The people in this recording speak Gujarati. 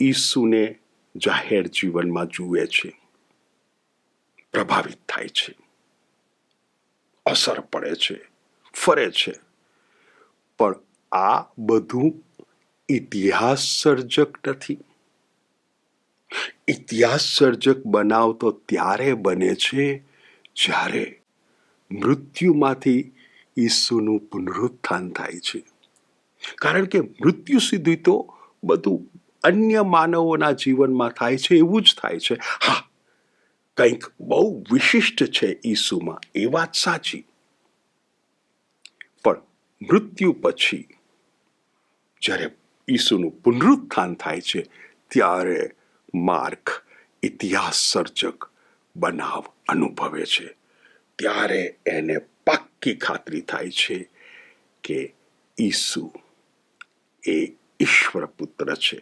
ઈસુને જાહેર જીવનમાં જુએ છે, પ્રભાવિત થાય છે, અસર પડે છે, ફરે છે. પણ આ બધું ઇતિહાસ સર્જક નથી. ઇતિહાસ સર્જક બનાવ તો ત્યારે બને છે જ્યારે મૃત્યુમાંથી ઈસુનું પુનરુત્થાન થાય છે. કારણ કે મૃત્યુ સુધી તો બધું અન્ય માનવોના જીવનમાં થાય છે એવું જ થાય છે. હા, કંઈક બહુ વિશિષ્ટ છે ઈસુમાં, એ વાત સાચી. પણ મૃત્યુ પછી જ્યારે ઈસુનું પુનરુત્થાન થાય છે ત્યારે માર્ક ઇતિહાસ સર્જક બનાવ અનુભવે છે. ત્યારે એને પાક્કી ખાતરી થાય છે કે ઈસુ એ ઈશ્વર પુત્ર છે,